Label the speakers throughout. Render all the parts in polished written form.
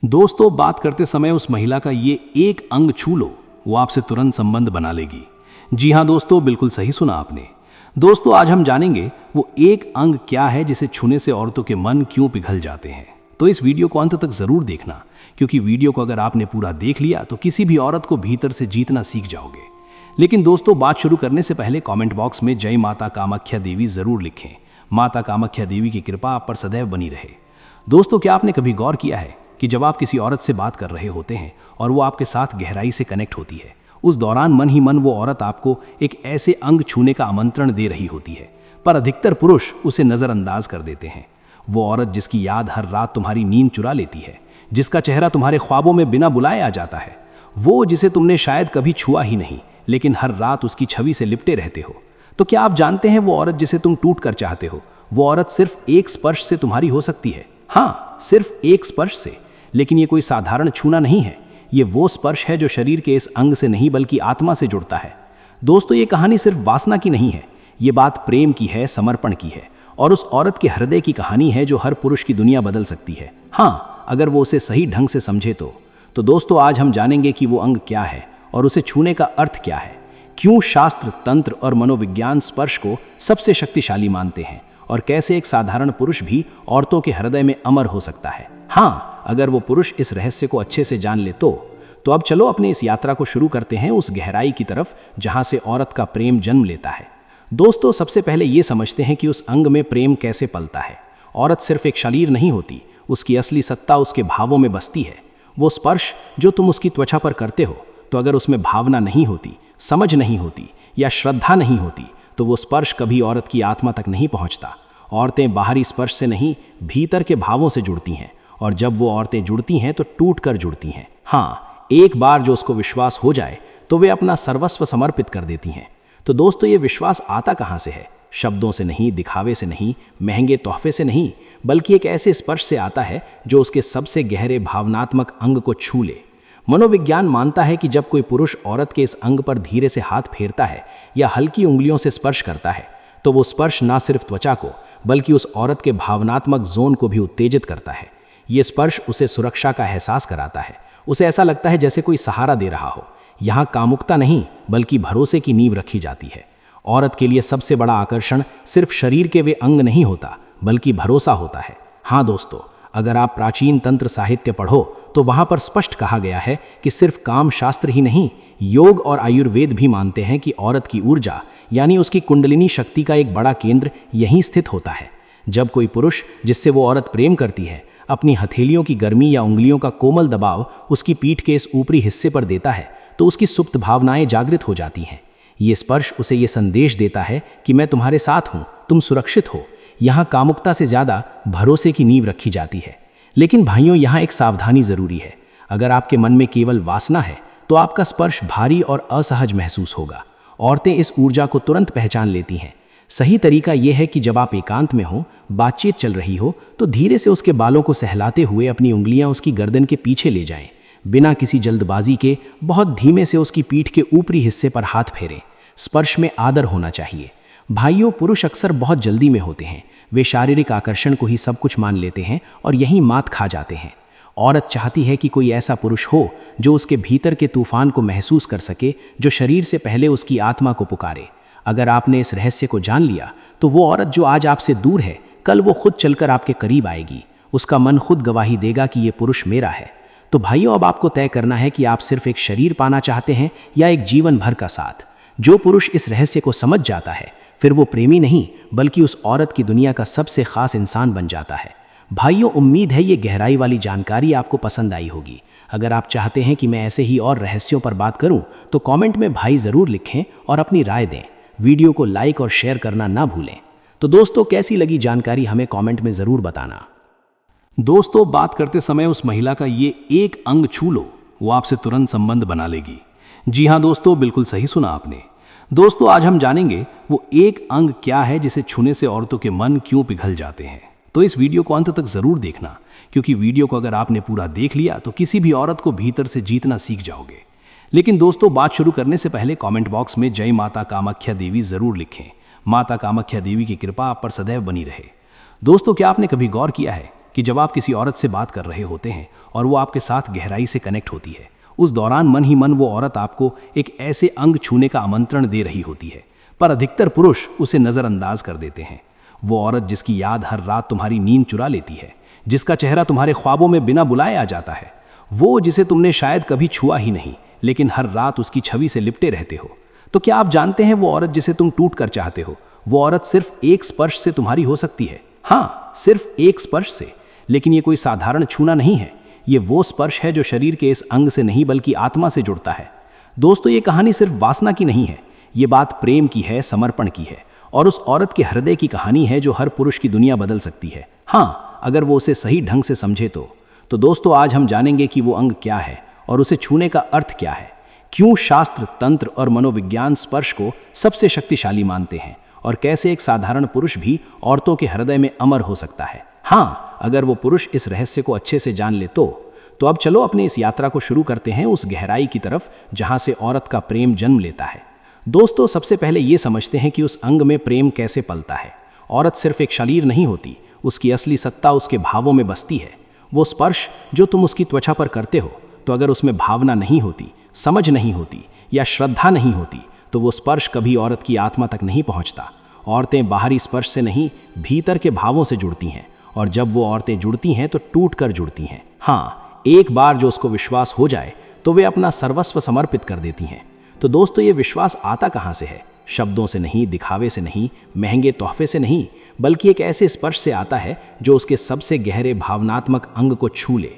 Speaker 1: दोस्तों, बात करते समय उस महिला का ये एक अंग छू लो, वो आपसे तुरंत संबंध बना लेगी। जी हाँ दोस्तों, बिल्कुल सही सुना आपने। दोस्तों, आज हम जानेंगे वो एक अंग क्या है जिसे छूने से औरतों के मन क्यों पिघल जाते हैं। तो इस वीडियो को अंत तक जरूर देखना, क्योंकि वीडियो को अगर आपने पूरा देख लिया तो किसी भी औरत को भीतर से जीतना सीख जाओगे। लेकिन दोस्तों, बात शुरू करने से पहले कमेंट बॉक्स में जय माता कामाख्या देवी जरूर लिखें। माता कामाख्या देवी की कृपा आप पर सदैव बनी रहे। दोस्तों, क्या आपने कभी गौर किया है कि जब आप किसी औरत से बात कर रहे होते हैं और वो आपके साथ गहराई से कनेक्ट होती है, उस दौरान मन ही मन वो औरत आपको एक ऐसे अंग छूने का आमंत्रण दे रही होती है, पर अधिकतर पुरुष उसे नजरअंदाज कर देते हैं। वो औरत जिसकी याद हर रात तुम्हारी नींद चुरा लेती है, जिसका चेहरा तुम्हारे ख्वाबों में बिना बुलाए आ जाता है, वो जिसे तुमने शायद कभी छुआ ही नहीं, लेकिन हर रात उसकी छवि से लिपटे रहते हो। तो क्या आप जानते हैं वो औरत जिसे तुम टूट कर चाहते हो, वो औरत सिर्फ एक स्पर्श से तुम्हारी हो सकती है। हाँ, सिर्फ एक स्पर्श से। लेकिन ये कोई साधारण छूना नहीं है, ये वो स्पर्श है जो शरीर के इस अंग से नहीं बल्कि आत्मा से जुड़ता है। दोस्तों, ये कहानी सिर्फ वासना की नहीं है, ये बात प्रेम की है, समर्पण की है, और उस औरत के हृदय की कहानी है जो हर पुरुष की दुनिया बदल सकती है। हाँ, अगर वो उसे सही ढंग से समझे तो दोस्तों, आज हम जानेंगे कि वो अंग क्या है और उसे छूने का अर्थ क्या है, क्यों शास्त्र, तंत्र और मनोविज्ञान स्पर्श को सबसे शक्तिशाली मानते हैं, और कैसे एक साधारण पुरुष भी औरतों के हृदय में अमर हो सकता है। हाँ, अगर वो पुरुष इस रहस्य को अच्छे से जान ले तो अब चलो अपने इस यात्रा को शुरू करते हैं उस गहराई की तरफ जहां से औरत का प्रेम जन्म लेता है। दोस्तों, सबसे पहले ये समझते हैं कि उस अंग में प्रेम कैसे पलता है। औरत सिर्फ एक शरीर नहीं होती, उसकी असली सत्ता उसके भावों में बसती है। वो स्पर्श जो तुम उसकी त्वचा पर करते हो, तो अगर उसमें भावना नहीं होती, समझ नहीं होती या श्रद्धा नहीं होती, तो वो स्पर्श कभी औरत की आत्मा तक नहीं पहुंचता। औरतें बाहरी स्पर्श से नहीं, भीतर के भावों से जुड़ती हैं, और जब वो औरतें जुड़ती हैं तो टूट कर जुड़ती हैं। हाँ, एक बार जो उसको विश्वास हो जाए तो वे अपना सर्वस्व समर्पित कर देती हैं। तो दोस्तों, ये विश्वास आता कहाँ से है? शब्दों से नहीं, दिखावे से नहीं, महंगे तोहफे से नहीं, बल्कि एक ऐसे स्पर्श से आता है जो उसके सबसे गहरे भावनात्मक अंग को छू ले। मनोविज्ञान मानता है कि जब कोई पुरुष औरत के इस अंग पर धीरे से हाथ फेरता है या हल्की उंगलियों से स्पर्श करता है, तो वो स्पर्श ना सिर्फ त्वचा को बल्कि उस औरत के भावनात्मक जोन को भी उत्तेजित करता है। ये स्पर्श उसे सुरक्षा का एहसास कराता है। उसे ऐसा लगता है जैसे कोई सहारा दे रहा हो। यहाँ कामुकता नहीं बल्कि भरोसे की नींव रखी जाती है। औरत के लिए सबसे बड़ा आकर्षण सिर्फ शरीर के वे अंग नहीं होता, बल्कि भरोसा होता है। हाँ दोस्तों, अगर आप प्राचीन तंत्र साहित्य पढ़ो तो वहाँ पर स्पष्ट कहा गया है कि सिर्फ काम शास्त्र ही नहीं, योग और आयुर्वेद भी मानते हैं कि औरत की ऊर्जा यानी उसकी कुंडलिनी शक्ति का एक बड़ा केंद्र यहीं स्थित होता है। जब कोई पुरुष जिससे वो औरत प्रेम करती है अपनी हथेलियों की गर्मी या उंगलियों का कोमल दबाव उसकी पीठ के इस ऊपरी हिस्से पर देता है, तो उसकी सुप्त भावनाएं जागृत हो जाती हैं। ये स्पर्श उसे ये संदेश देता है कि मैं तुम्हारे साथ हूँ, तुम सुरक्षित हो। यहाँ कामुकता से ज़्यादा भरोसे की नींव रखी जाती है। लेकिन भाइयों, यहाँ एक सावधानी ज़रूरी है। अगर आपके मन में केवल वासना है तो आपका स्पर्श भारी और असहज महसूस होगा। औरतें इस ऊर्जा को तुरंत पहचान लेती हैं। सही तरीका यह है कि जब आप एकांत में हो, बातचीत चल रही हो, तो धीरे से उसके बालों को सहलाते हुए अपनी उंगलियां उसकी गर्दन के पीछे ले जाएं। बिना किसी जल्दबाजी के बहुत धीमे से उसकी पीठ के ऊपरी हिस्से पर हाथ फेरें। स्पर्श में आदर होना चाहिए। भाइयों, पुरुष अक्सर बहुत जल्दी में होते हैं। वे शारीरिक आकर्षण को ही सब कुछ मान लेते हैं और यहीं मात खा जाते हैं। औरत चाहती है कि कोई ऐसा पुरुष हो जो उसके भीतर के तूफान को महसूस कर सके, जो शरीर से पहले उसकी आत्मा को पुकारे। अगर आपने इस रहस्य को जान लिया तो वो औरत जो आज आपसे दूर है, कल वो खुद चलकर आपके करीब आएगी। उसका मन खुद गवाही देगा कि ये पुरुष मेरा है। तो भाइयों, अब आपको तय करना है कि आप सिर्फ एक शरीर पाना चाहते हैं या एक जीवन भर का साथ। जो पुरुष इस रहस्य को समझ जाता है, फिर वो प्रेमी नहीं बल्कि उस औरत की दुनिया का सबसे खास इंसान बन जाता है। भाइयों, उम्मीद है ये गहराई वाली जानकारी आपको पसंद आई होगी। अगर आप चाहते हैं कि मैं ऐसे ही और रहस्यों पर बात करूं, तो कमेंट में भाई ज़रूर लिखें और अपनी राय दें। वीडियो को लाइक और शेयर करना ना भूलें। तो दोस्तों, कैसी लगी जानकारी हमें कमेंट में ज़रूर बताना। दोस्तों, बात करते समय उस महिला का ये एक अंग छू लो, वो आपसे तुरंत संबंध बना लेगी। जी हाँ दोस्तों, बिल्कुल सही सुना आपने। दोस्तों, आज हम जानेंगे वो एक अंग क्या है जिसे छूने से औरतों के मन क्यों पिघल जाते हैं। तो इस वीडियो को अंत तक जरूर देखना, क्योंकि वीडियो को अगर आपने पूरा देख लिया तो किसी भी औरत को भीतर से जीतना सीख जाओगे। लेकिन दोस्तों, बात शुरू करने से पहले कमेंट बॉक्स में जय माता कामाख्या देवी जरूर लिखें। माता कामाख्या देवी की कृपा आप पर सदैव बनी रहे। दोस्तों, क्या आपने कभी गौर किया है कि जब आप किसी औरत से बात कर रहे होते हैं और वो आपके साथ गहराई से कनेक्ट होती है, उस दौरान मन ही मन वो औरत आपको एक ऐसे अंग छूने का आमंत्रण दे रही होती है, पर अधिकतर पुरुष उसे नज़रअंदाज कर देते हैं। वो औरत जिसकी याद हर रात तुम्हारी नींद चुरा लेती है, जिसका चेहरा तुम्हारे ख्वाबों में बिना बुलाए आ जाता है, वो जिसे तुमने शायद कभी छुआ ही नहीं, लेकिन हर रात उसकी छवि से लिपटे रहते हो। तो क्या आप जानते हैं वो औरत जिसे तुम टूट कर चाहते हो, वो औरत सिर्फ एक स्पर्श से तुम्हारी हो सकती है। हाँ, सिर्फ एक स्पर्श से। लेकिन ये कोई साधारण छूना नहीं है, ये वो स्पर्श है जो शरीर के इस अंग से नहीं बल्कि आत्मा से जुड़ता है। दोस्तों, ये कहानी सिर्फ वासना की नहीं है, ये बात प्रेम की है, समर्पण की है, और उस औरत के हृदय की कहानी है जो हर पुरुष की दुनिया बदल सकती है। हाँ, अगर वो उसे सही ढंग से समझे तो दोस्तों, आज हम जानेंगे कि वो अंग क्या है और उसे छूने का अर्थ क्या है, क्यों शास्त्र, तंत्र और मनोविज्ञान स्पर्श को सबसे शक्तिशाली मानते हैं, और कैसे एक साधारण पुरुष भी औरतों के हृदय में अमर हो सकता है। हाँ, अगर वो पुरुष इस रहस्य को अच्छे से जान ले तो अब चलो अपने इस यात्रा को शुरू करते हैं उस गहराई की तरफ जहां से औरत का प्रेम जन्म लेता है। दोस्तों, सबसे पहले ये समझते हैं कि उस अंग में प्रेम कैसे पलता है। औरत सिर्फ एक शरीर नहीं होती, उसकी असली सत्ता उसके भावों में बसती है। वो स्पर्श जो तुम उसकी त्वचा पर करते हो, तो अगर उसमें भावना नहीं होती, समझ नहीं होती या श्रद्धा नहीं होती, तो वो स्पर्श कभी औरत की आत्मा तक नहीं पहुंचता। औरतें बाहरी स्पर्श से नहीं, भीतर के भावों से जुड़ती हैं, और जब वो औरतें जुड़ती हैं तो टूट कर जुड़ती हैं। हाँ, एक बार जो उसको विश्वास हो जाए तो वे अपना सर्वस्व समर्पित कर देती हैं। तो दोस्तों, ये विश्वास आता कहाँ से है? शब्दों से नहीं, दिखावे से नहीं, महंगे तोहफे से नहीं, बल्कि एक ऐसे स्पर्श से आता है जो उसके सबसे गहरे भावनात्मक अंग को छू ले।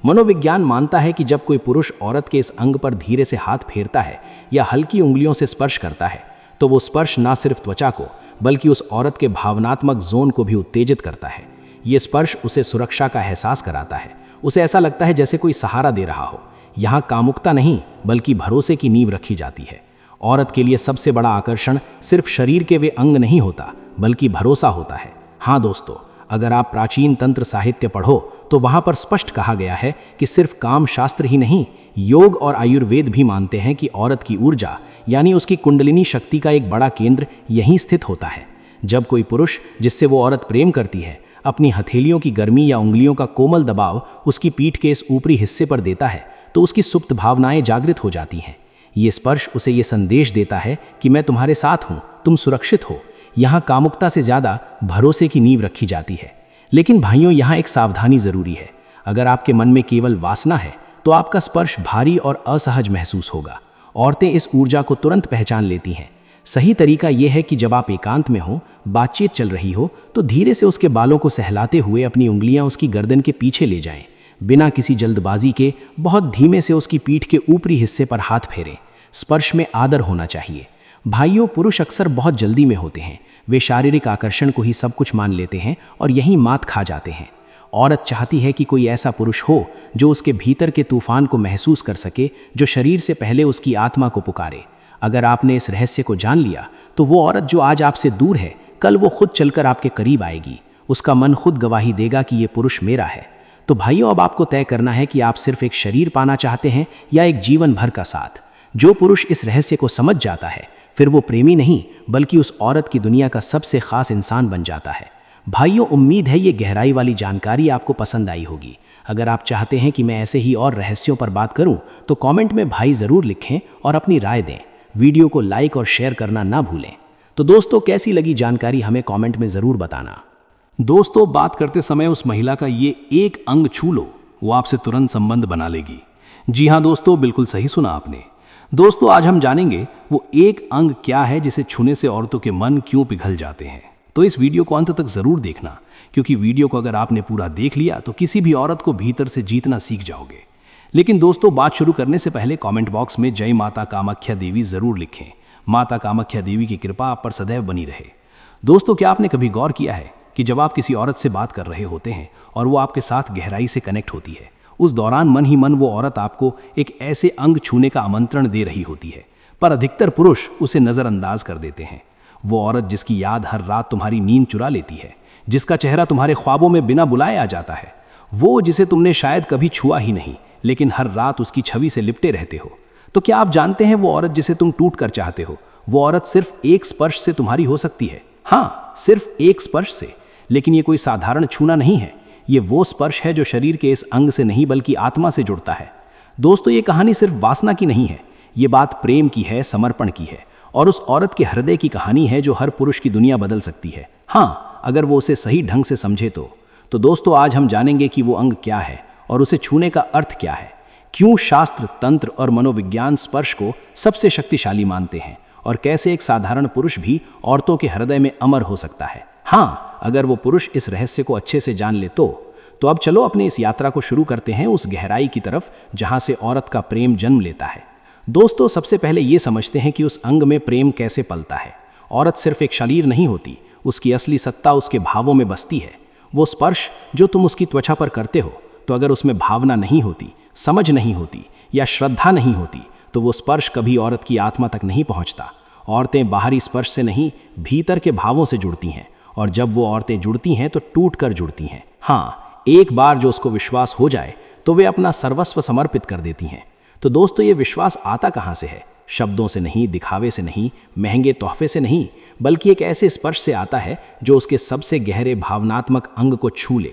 Speaker 1: मनोविज्ञान मानता है कि जब कोई पुरुष औरत के इस अंग पर धीरे से हाथ फेरता है या हल्की उंगलियों से स्पर्श करता है, तो वो स्पर्श ना सिर्फ त्वचा को बल्कि उस औरत के भावनात्मक जोन को भी उत्तेजित करता है। ये स्पर्श उसे सुरक्षा का एहसास कराता है। उसे ऐसा लगता है जैसे कोई सहारा दे रहा हो। यहाँ कामुकता नहीं बल्कि भरोसे की नींव रखी जाती है। औरत के लिए सबसे बड़ा आकर्षण सिर्फ शरीर के वे अंग नहीं होता, बल्कि भरोसा होता है। हाँ दोस्तों, अगर आप प्राचीन तंत्र साहित्य पढ़ो तो वहाँ पर स्पष्ट कहा गया है कि सिर्फ काम शास्त्र ही नहीं, योग और आयुर्वेद भी मानते हैं कि औरत की ऊर्जा यानी उसकी कुंडलिनी शक्ति का एक बड़ा केंद्र यहीं स्थित होता है। जब कोई पुरुष जिससे वो औरत प्रेम करती है अपनी हथेलियों की गर्मी या उंगलियों का कोमल दबाव उसकी पीठ के इस ऊपरी हिस्से पर देता है, तो उसकी सुप्त भावनाएं जागृत हो जाती हैं। ये स्पर्श उसे ये संदेश देता है कि मैं तुम्हारे साथ हूँ, तुम सुरक्षित हो। यहाँ कामुकता से ज़्यादा भरोसे की नींव रखी जाती है। लेकिन भाइयों, यहाँ एक सावधानी ज़रूरी है। अगर आपके मन में केवल वासना है तो आपका स्पर्श भारी और असहज महसूस होगा। औरतें इस ऊर्जा को तुरंत पहचान लेती हैं। सही तरीका यह है कि जब आप एकांत में हो, बातचीत चल रही हो, तो धीरे से उसके बालों को सहलाते हुए अपनी उंगलियां उसकी गर्दन के पीछे ले जाएं। बिना किसी जल्दबाजी के बहुत धीमे से उसकी पीठ के ऊपरी हिस्से पर हाथ फेरें। स्पर्श में आदर होना चाहिए। भाइयों, पुरुष अक्सर बहुत जल्दी में होते हैं। वे शारीरिक आकर्षण को ही सब कुछ मान लेते हैं और यहीं मात खा जाते हैं। औरत चाहती है कि कोई ऐसा पुरुष हो जो उसके भीतर के तूफान को महसूस कर सके, जो शरीर से पहले उसकी आत्मा को पुकारे। अगर आपने इस रहस्य को जान लिया तो वो औरत जो आज आपसे दूर है, कल वो खुद चलकर आपके करीब आएगी। उसका मन खुद गवाही देगा कि ये पुरुष मेरा है। तो भाइयों, अब आपको तय करना है कि आप सिर्फ एक शरीर पाना चाहते हैं या एक जीवन भर का साथ। जो पुरुष इस रहस्य को समझ जाता है, फिर वो प्रेमी नहीं बल्कि उस औरत की दुनिया का सबसे खास इंसान बन जाता है। भाइयों, उम्मीद है ये गहराई वाली जानकारी आपको पसंद आई होगी। अगर आप चाहते हैं कि मैं ऐसे ही और रहस्यों पर बात करूं, तो कमेंट में भाई ज़रूर लिखें और अपनी राय दें। वीडियो को लाइक और शेयर करना ना भूलें। तो दोस्तों, कैसी लगी जानकारी हमें कमेंट में ज़रूर बताना।
Speaker 2: दोस्तों, बात करते समय उस महिला का ये एक अंग छू लो, वो आपसे तुरंत संबंध बना लेगी। जी हाँ दोस्तों, बिल्कुल सही सुना आपने। दोस्तों, आज हम जानेंगे वो एक अंग क्या है जिसे छूने से औरतों के मन क्यों पिघल जाते हैं। तो इस वीडियो को अंत तक ज़रूर देखना, क्योंकि वीडियो को अगर आपने पूरा देख लिया तो किसी भी औरत को भीतर से जीतना सीख जाओगे। लेकिन दोस्तों, बात शुरू करने से पहले कमेंट बॉक्स में जय माता कामाख्या देवी ज़रूर लिखें। माता कामाख्या देवी की कृपा आप पर सदैव बनी रहे। दोस्तों, क्या आपने कभी गौर किया है कि जब आप किसी औरत से बात कर रहे होते हैं और वो आपके साथ गहराई से कनेक्ट होती है, उस दौरान मन ही मन वो औरत आपको एक ऐसे अंग छूने का आमंत्रण दे रही होती है, पर अधिकतर पुरुष उसे नज़रअंदाज कर देते हैं। वो औरत जिसकी याद हर रात तुम्हारी नींद चुरा लेती है, जिसका चेहरा तुम्हारे ख्वाबों में बिना बुलाए आ जाता है, वो जिसे तुमने शायद कभी छुआ ही नहीं, लेकिन हर रात उसकी छवि से लिपटे रहते हो। तो क्या आप जानते हैं वो औरत जिसे तुम टूट कर चाहते हो, वो औरत सिर्फ एक स्पर्श से तुम्हारी हो सकती है। हाँ, सिर्फ एक स्पर्श से। लेकिन ये कोई साधारण छूना नहीं है, ये वो स्पर्श है जो शरीर के इस अंग से नहीं बल्कि आत्मा से जुड़ता है। दोस्तों, ये कहानी सिर्फ वासना की नहीं है, ये बात प्रेम की है, समर्पण की है, और उस औरत के हृदय की कहानी है जो हर पुरुष की दुनिया बदल सकती है। हाँ, अगर वो उसे सही ढंग से समझे तो दोस्तों, आज हम जानेंगे कि वो अंग क्या है और उसे छूने का अर्थ क्या है, क्यों शास्त्र, तंत्र और मनोविज्ञान स्पर्श को सबसे शक्तिशाली मानते हैं, और कैसे एक साधारण पुरुष भी औरतों के हृदय में अमर हो सकता है। हाँ, अगर वो पुरुष इस रहस्य को अच्छे से जान ले तो अब चलो अपने इस यात्रा को शुरू करते हैं उस गहराई की तरफ जहां से औरत का प्रेम जन्म लेता है। दोस्तों, सबसे पहले ये समझते हैं कि उस अंग में प्रेम कैसे पलता है। औरत सिर्फ एक शरीर नहीं होती, उसकी असली सत्ता उसके भावों में बसती है। वो स्पर्श जो तुम उसकी त्वचा पर करते हो, तो अगर उसमें भावना नहीं होती, समझ नहीं होती या श्रद्धा नहीं होती, तो वो स्पर्श कभी औरत की आत्मा तक नहीं पहुंचता। औरतें बाहरी स्पर्श से नहीं, भीतर के भावों से जुड़ती हैं, और जब वो औरतें जुड़ती हैं तो टूट कर जुड़ती हैं। हाँ, एक बार जो उसको विश्वास हो जाए तो वे अपना सर्वस्व समर्पित कर देती हैं। तो दोस्तों, ये विश्वास आता कहाँ से है? शब्दों से नहीं, दिखावे से नहीं, महंगे तोहफे से नहीं, बल्कि एक ऐसे स्पर्श से आता है जो उसके सबसे गहरे भावनात्मक अंग को छू ले।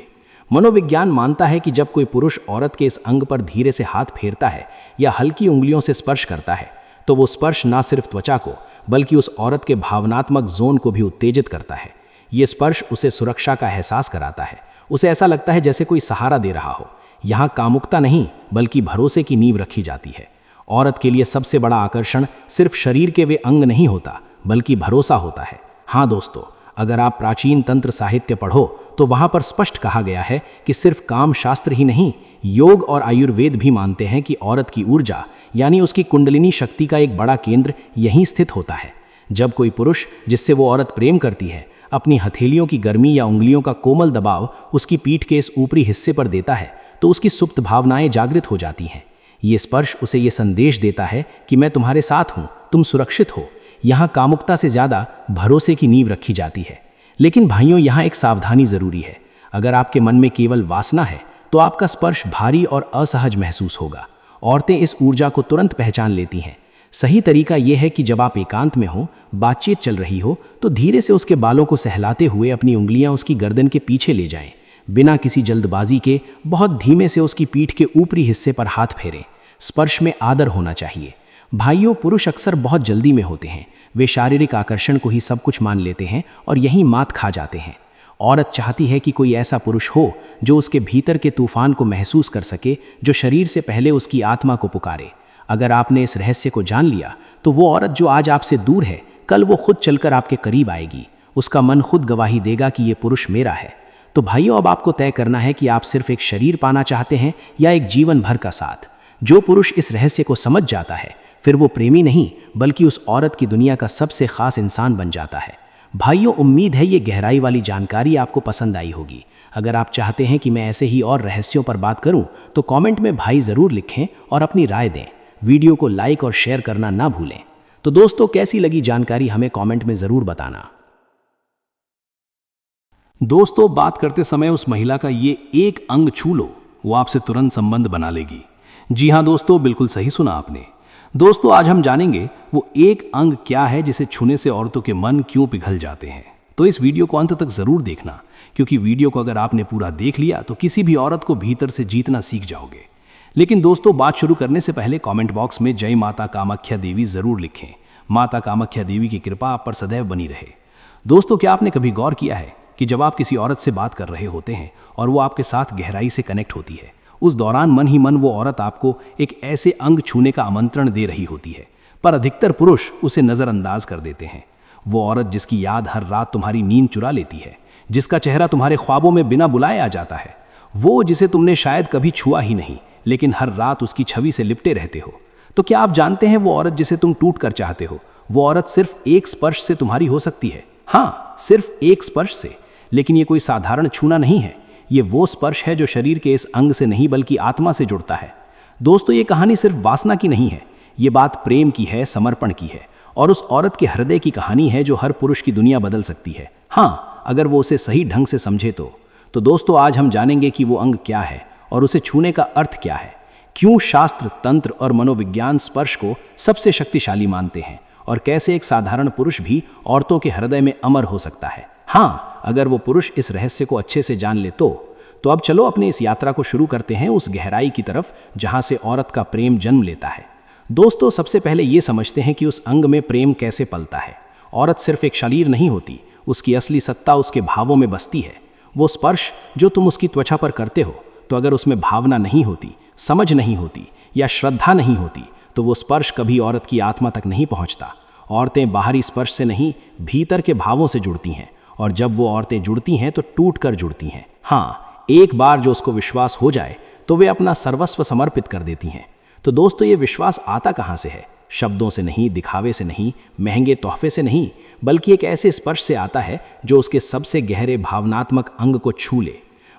Speaker 2: मनोविज्ञान मानता है कि जब कोई पुरुष औरत के इस अंग पर धीरे से हाथ फेरता है या हल्की उंगलियों से स्पर्श करता है, तो वो स्पर्श ना सिर्फ त्वचा को बल्कि उस औरत के भावनात्मक जोन को भी उत्तेजित करता है। ये स्पर्श उसे सुरक्षा का एहसास कराता है। उसे ऐसा लगता है जैसे कोई सहारा दे रहा हो। यहाँ कामुकता नहीं बल्कि भरोसे की नींव रखी जाती है। औरत के लिए सबसे बड़ा आकर्षण सिर्फ शरीर के वे अंग नहीं होता, बल्कि भरोसा होता है। हाँ दोस्तों, अगर आप प्राचीन तंत्र साहित्य पढ़ो तो वहाँ पर स्पष्ट कहा गया है कि सिर्फ काम शास्त्र ही नहीं, योग और आयुर्वेद भी मानते हैं कि औरत की ऊर्जा यानी उसकी कुंडलिनी शक्ति का एक बड़ा केंद्र यहीं स्थित होता है। जब कोई पुरुष जिससे वो औरत प्रेम करती है अपनी हथेलियों की गर्मी या उंगलियों का कोमल दबाव उसकी पीठ के इस ऊपरी हिस्से पर देता है, तो उसकी सुप्त भावनाएं जागृत हो जाती हैं। ये स्पर्श उसे ये संदेश देता है कि मैं तुम्हारे साथ हूँ, तुम सुरक्षित हो। यहाँ कामुकता से ज़्यादा भरोसे की नींव रखी जाती है। लेकिन भाइयों, यहाँ एक सावधानी ज़रूरी है। अगर आपके मन में केवल वासना है तो आपका स्पर्श भारी और असहज महसूस होगा। औरतें इस ऊर्जा को तुरंत पहचान लेती हैं। सही तरीका यह है कि जब आप एकांत में हो, बातचीत चल रही हो, तो धीरे से उसके बालों को सहलाते हुए अपनी उंगलियां उसकी गर्दन के पीछे ले जाएं। बिना किसी जल्दबाजी के बहुत धीमे से उसकी पीठ के ऊपरी हिस्से पर हाथ फेरें। स्पर्श में आदर होना चाहिए। भाइयों, पुरुष अक्सर बहुत जल्दी में होते हैं। वे शारीरिक आकर्षण को ही सब कुछ मान लेते हैं और यहीं मात खा जाते हैं। औरत चाहती है कि कोई ऐसा पुरुष हो जो उसके भीतर के तूफान को महसूस कर सके, जो शरीर से पहले उसकी आत्मा को पुकारे। अगर आपने इस रहस्य को जान लिया तो वो औरत जो आज आपसे दूर है, कल वो खुद चलकर आपके करीब आएगी। उसका मन खुद गवाही देगा कि ये पुरुष मेरा है। तो भाइयों, अब आपको तय करना है कि आप सिर्फ एक शरीर पाना चाहते हैं या एक जीवन भर का साथ। जो पुरुष इस रहस्य को समझ जाता है, फिर वो प्रेमी नहीं बल्कि उस औरत की दुनिया का सबसे खास इंसान बन जाता है। भाइयों, उम्मीद है ये गहराई वाली जानकारी आपको पसंद आई होगी। अगर आप चाहते हैं कि मैं ऐसे ही और रहस्यों पर बात करूं, तो कमेंट में भाई ज़रूर लिखें और अपनी राय दें। वीडियो को लाइक और शेयर करना ना भूलें। तो दोस्तों, कैसी लगी जानकारी हमें कमेंट में ज़रूर बताना।
Speaker 1: दोस्तों, बात करते समय उस महिला का ये एक अंग छू लो, वो आपसे तुरंत संबंध बना लेगी। जी हाँ दोस्तों, बिल्कुल सही सुना आपने। दोस्तों, आज हम जानेंगे वो एक अंग क्या है जिसे छूने से औरतों के मन क्यों पिघल जाते हैं। तो इस वीडियो को अंत तक जरूर देखना, क्योंकि वीडियो को अगर आपने पूरा देख लिया तो किसी भी औरत को भीतर से जीतना सीख जाओगे। लेकिन दोस्तों, बात शुरू करने से पहले कमेंट बॉक्स में जय माता कामाख्या देवी जरूर लिखें। माता कामाख्या देवी की कृपा आप पर सदैव बनी रहे। दोस्तों, क्या आपने कभी गौर किया है कि जब आप किसी औरत से बात कर रहे होते हैं और वो आपके साथ गहराई से कनेक्ट होती है, उस दौरान मन ही मन वो औरत आपको एक ऐसे अंग छूने का आमंत्रण दे रही होती है, पर अधिकतर पुरुष उसे नज़रअंदाज कर देते हैं। वो औरत जिसकी याद हर रात तुम्हारी नींद चुरा लेती है, जिसका चेहरा तुम्हारे ख्वाबों में बिना बुलाए आ जाता है, वो जिसे तुमने शायद कभी छुआ ही नहीं, लेकिन हर रात उसकी छवि से लिपटे रहते हो। तो क्या आप जानते हैं वो औरत जिसे तुम टूट कर चाहते हो, वो औरत सिर्फ एक स्पर्श से तुम्हारी हो सकती है। हाँ, सिर्फ एक स्पर्श से। लेकिन ये कोई साधारण छूना नहीं है, ये वो स्पर्श है जो शरीर के इस अंग से नहीं बल्कि आत्मा से जुड़ता है। दोस्तों, ये कहानी सिर्फ वासना की नहीं है, ये बात प्रेम की है, समर्पण की है, और उस औरत के हृदय की कहानी है जो हर पुरुष की दुनिया बदल सकती है। हाँ, अगर वो उसे सही ढंग से समझे तो दोस्तों, आज हम जानेंगे कि वो अंग क्या है और उसे छूने का अर्थ क्या है, क्यों शास्त्र, तंत्र और मनोविज्ञान स्पर्श को सबसे शक्तिशाली मानते हैं, और कैसे एक साधारण पुरुष भी औरतों के हृदय में अमर हो सकता है। हाँ, अगर वो पुरुष इस रहस्य को अच्छे से जान ले
Speaker 2: तो अब चलो अपने इस यात्रा को शुरू करते हैं उस गहराई की तरफ जहां से औरत का प्रेम जन्म लेता है। दोस्तों, सबसे पहले ये समझते हैं कि उस अंग में प्रेम कैसे पलता है। औरत सिर्फ एक शरीर नहीं होती, उसकी असली सत्ता उसके भावों में बसती है। वो स्पर्श जो तुम उसकी त्वचा पर करते हो, तो अगर उसमें भावना नहीं होती, समझ नहीं होती या श्रद्धा नहीं होती, तो वो स्पर्श कभी औरत की आत्मा तक नहीं पहुंचता। औरतें बाहरी स्पर्श से नहीं, भीतर के भावों से जुड़ती हैं, और जब वो औरतें जुड़ती हैं तो टूट कर जुड़ती हैं। हाँ, एक बार जो उसको विश्वास हो जाए तो वे अपना सर्वस्व समर्पित कर देती हैं। तो दोस्तों, ये विश्वास आता कहाँ से है? शब्दों से नहीं, दिखावे से नहीं, महंगे तोहफे से नहीं, बल्कि एक ऐसे स्पर्श से आता है जो उसके सबसे गहरे भावनात्मक अंग को छू ले।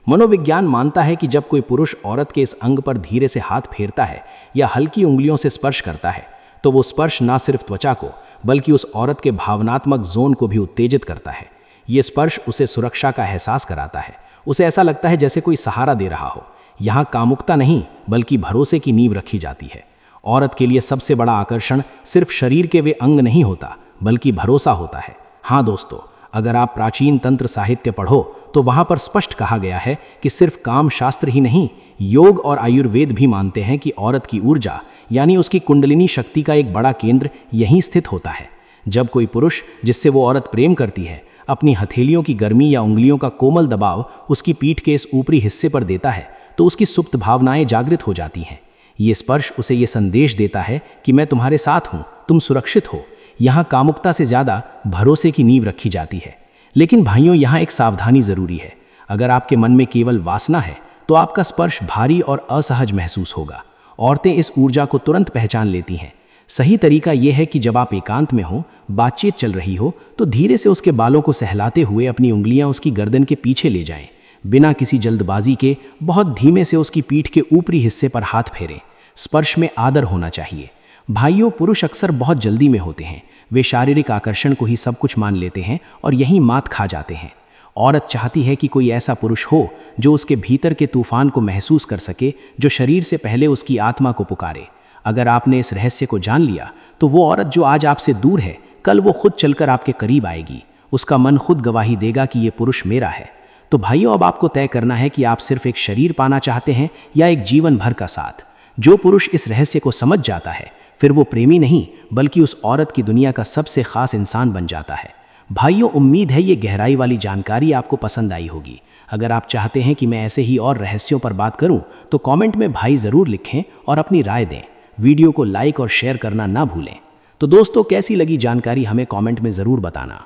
Speaker 2: मनोविज्ञान मानता है कि जब कोई पुरुष औरत के इस अंग पर धीरे से हाथ फेरता है या हल्की उंगलियों से स्पर्श करता है, तो वो स्पर्श ना सिर्फ त्वचा को बल्कि उस औरत के भावनात्मक जोन को भी उत्तेजित करता है। ये स्पर्श उसे सुरक्षा का एहसास कराता है। उसे ऐसा लगता है जैसे कोई सहारा दे रहा हो। यहाँ कामुकता नहीं बल्कि भरोसे की नींव रखी जाती है। औरत के लिए सबसे बड़ा आकर्षण सिर्फ शरीर के वे अंग नहीं होता, बल्कि भरोसा होता है। हाँ दोस्तों, अगर आप प्राचीन तंत्र साहित्य पढ़ो तो वहाँ पर स्पष्ट कहा गया है कि सिर्फ काम शास्त्र ही नहीं, योग और आयुर्वेद भी मानते हैं कि औरत की ऊर्जा यानी उसकी कुंडलिनी शक्ति का एक बड़ा केंद्र यहीं स्थित होता है। जब कोई पुरुष जिससे वो औरत प्रेम करती है अपनी हथेलियों की गर्मी या उंगलियों का कोमल दबाव उसकी पीठ के इस ऊपरी हिस्से पर देता है, तो उसकी सुप्त भावनाएं जागृत हो जाती हैं। ये स्पर्श उसे ये संदेश देता है कि मैं तुम्हारे साथ हूँ, तुम सुरक्षित हो। यहाँ कामुकता से ज़्यादा भरोसे की नींव रखी जाती है। लेकिन भाइयों, यहाँ एक सावधानी ज़रूरी है। अगर आपके मन में केवल वासना है तो आपका स्पर्श भारी और असहज महसूस होगा। औरतें इस ऊर्जा को तुरंत पहचान लेती हैं। सही तरीका यह है कि जब आप एकांत में हो, बातचीत चल रही हो, तो धीरे से उसके बालों को सहलाते हुए अपनी उंगलियां उसकी गर्दन के पीछे ले जाएं। बिना किसी जल्दबाजी के बहुत धीमे से उसकी पीठ के ऊपरी हिस्से पर हाथ फेरें। स्पर्श में आदर होना चाहिए। भाइयों, पुरुष अक्सर बहुत जल्दी में होते हैं। वे शारीरिक आकर्षण को ही सब कुछ मान लेते हैं और यहीं मात खा जाते हैं। औरत चाहती है कि कोई ऐसा पुरुष हो जो उसके भीतर के तूफान को महसूस कर सके, जो शरीर से पहले उसकी आत्मा को पुकारे। अगर आपने इस रहस्य को जान लिया तो वो औरत जो आज आपसे दूर है, कल वो खुद चलकर आपके करीब आएगी। उसका मन खुद गवाही देगा कि ये पुरुष मेरा है। तो भाइयों, अब आपको तय करना है कि आप सिर्फ एक शरीर पाना चाहते हैं या एक जीवन भर का साथ। जो पुरुष इस रहस्य को समझ जाता है, फिर वो प्रेमी नहीं बल्कि उस औरत की दुनिया का सबसे खास इंसान बन जाता है। भाइयों, उम्मीद है ये गहराई वाली जानकारी आपको पसंद आई होगी। अगर आप चाहते हैं कि मैं ऐसे ही और रहस्यों पर बात करूं, तो कमेंट में भाई ज़रूर लिखें और अपनी राय दें। वीडियो को लाइक और शेयर करना ना भूलें। तो दोस्तों, कैसी लगी जानकारी हमें कमेंट में ज़रूर बताना।